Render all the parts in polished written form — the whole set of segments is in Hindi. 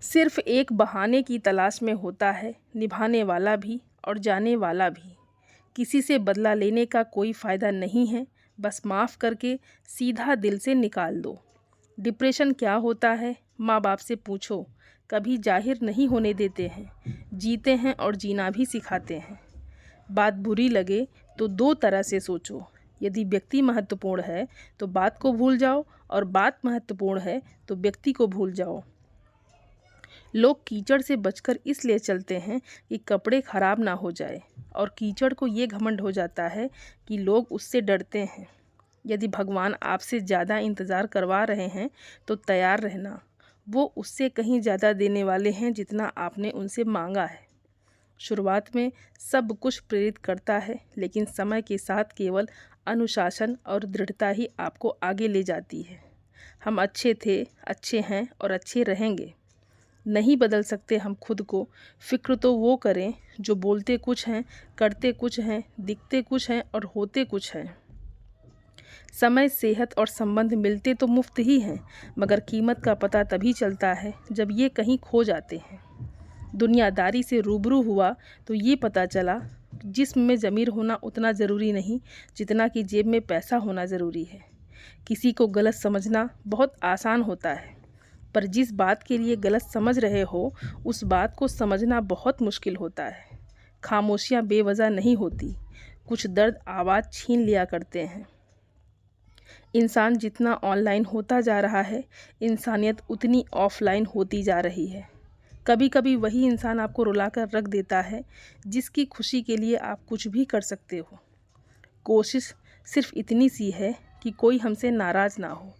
सिर्फ एक बहाने की तलाश में होता है निभाने वाला भी और जाने वाला भी। किसी से बदला लेने का कोई फ़ायदा नहीं है, बस माफ़ करके सीधा दिल से निकाल दो। डिप्रेशन क्या होता है, माँ बाप से पूछो, कभी जाहिर नहीं होने देते हैं, जीते हैं और जीना भी सिखाते हैं। बात बुरी लगे तो दो तरह से सोचो, यदि व्यक्ति महत्वपूर्ण है तो बात को भूल जाओ और बात महत्वपूर्ण है तो व्यक्ति को भूल जाओ। लोग कीचड़ से बचकर इसलिए चलते हैं कि कपड़े खराब ना हो जाए, और कीचड़ को ये घमंड हो जाता है कि लोग उससे डरते हैं। यदि भगवान आपसे ज़्यादा इंतज़ार करवा रहे हैं तो तैयार रहना, वो उससे कहीं ज़्यादा देने वाले हैं जितना आपने उनसे मांगा है। शुरुआत में सब कुछ प्रेरित करता है, लेकिन समय के साथ केवल अनुशासन और दृढ़ता ही आपको आगे ले जाती है। हम अच्छे थे, अच्छे हैं और अच्छे रहेंगे। नहीं बदल सकते हम खुद को, फिक्र तो वो करें जो बोलते कुछ हैं, करते कुछ हैं, दिखते कुछ हैं और होते कुछ हैं। समय, सेहत और संबंध मिलते तो मुफ्त ही हैं, मगर कीमत का पता तभी चलता है जब ये कहीं खो जाते हैं। दुनियादारी से रूबरू हुआ तो ये पता चला जिस्म में ज़मीर होना उतना ज़रूरी नहीं जितना कि जेब में पैसा होना ज़रूरी है। किसी को गलत समझना बहुत आसान होता है, पर जिस बात के लिए गलत समझ रहे हो उस बात को समझना बहुत मुश्किल होता है। खामोशियाँ बेवजह नहीं होती, कुछ दर्द आवाज़ छीन लिया करते हैं। इंसान जितना ऑनलाइन होता जा रहा है, इंसानियत उतनी ऑफलाइन होती जा रही है। कभी कभी वही इंसान आपको रुलाकर रख देता है जिसकी खुशी के लिए आप कुछ भी कर सकते हो। कोशिश सिर्फ इतनी सी है कि कोई हमसे नाराज़ ना हो,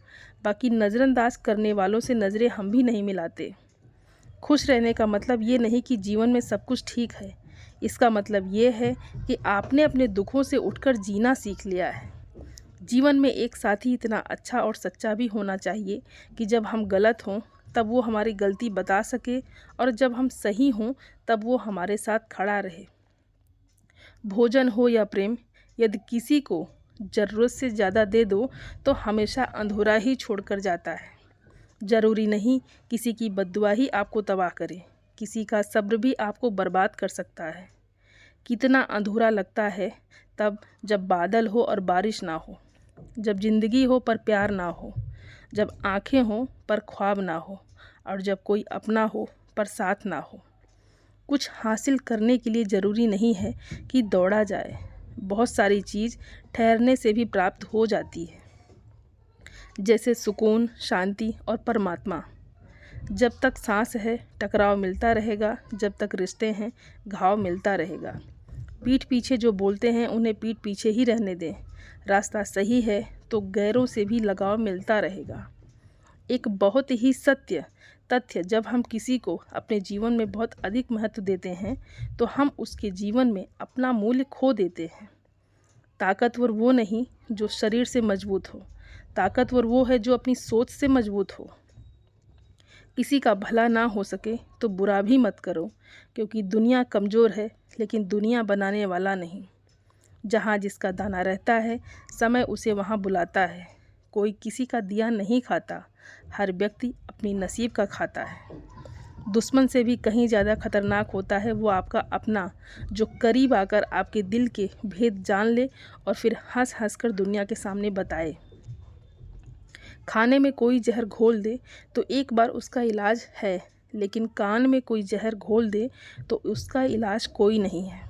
बाकी नज़रअंदाज करने वालों से नज़रें हम भी नहीं मिलाते। खुश रहने का मतलब ये नहीं कि जीवन में सब कुछ ठीक है, इसका मतलब ये है कि आपने अपने दुखों से उठकर जीना सीख लिया है। जीवन में एक साथी इतना अच्छा और सच्चा भी होना चाहिए कि जब हम गलत हों तब वो हमारी गलती बता सके, और जब हम सही हों तब वो हमारे साथ खड़ा रहे। भोजन हो या प्रेम, यदि किसी को ज़रूरत से ज़्यादा दे दो तो हमेशा अधूरा ही छोड़कर जाता है। ज़रूरी नहीं किसी की बद्दुआ ही आपको तबाह करे, किसी का सब्र भी आपको बर्बाद कर सकता है। कितना अधूरा लगता है तब जब बादल हो और बारिश ना हो, जब ज़िंदगी हो पर प्यार ना हो, जब आँखें हों पर ख्वाब ना हो, और जब कोई अपना हो पर साथ ना हो। कुछ हासिल करने के लिए ज़रूरी नहीं है कि दौड़ा जाए, बहुत सारी चीज़ ठहरने से भी प्राप्त हो जाती है, जैसे सुकून, शांति और परमात्मा। जब तक सांस है टकराव मिलता रहेगा, जब तक रिश्ते हैं घाव मिलता रहेगा। पीठ पीछे जो बोलते हैं उन्हें पीठ पीछे ही रहने दें। रास्ता सही है तो गैरों से भी लगाव मिलता रहेगा। एक बहुत ही सत्य तथ्य, जब हम किसी को अपने जीवन में बहुत अधिक महत्व देते हैं तो हम उसके जीवन में अपना मूल्य खो देते हैं। ताकतवर वो नहीं जो शरीर से मजबूत हो, ताकतवर वो है जो अपनी सोच से मजबूत हो। किसी का भला ना हो सके तो बुरा भी मत करो, क्योंकि दुनिया कमज़ोर है लेकिन दुनिया बनाने वाला नहीं। जहाँ जिसका दाना रहता है समय उसे वहाँ बुलाता है। कोई किसी का दिया नहीं खाता, हर व्यक्ति अपनी नसीब का खाता है। दुश्मन से भी कहीं ज़्यादा खतरनाक होता है वो आपका अपना, जो करीब आकर आपके दिल के भेद जान ले और फिर हंस हंस कर दुनिया के सामने बताए। खाने में कोई जहर घोल दे तो एक बार उसका इलाज है, लेकिन कान में कोई जहर घोल दे तो उसका इलाज कोई नहीं है।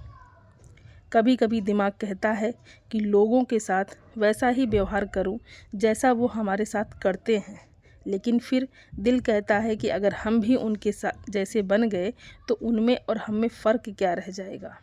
कभी कभी दिमाग कहता है कि लोगों के साथ वैसा ही व्यवहार करूं जैसा वो हमारे साथ करते हैं, लेकिन फिर दिल कहता है कि अगर हम भी उनके साथ जैसे बन गए तो उनमें और हम में फ़र्क क्या रह जाएगा।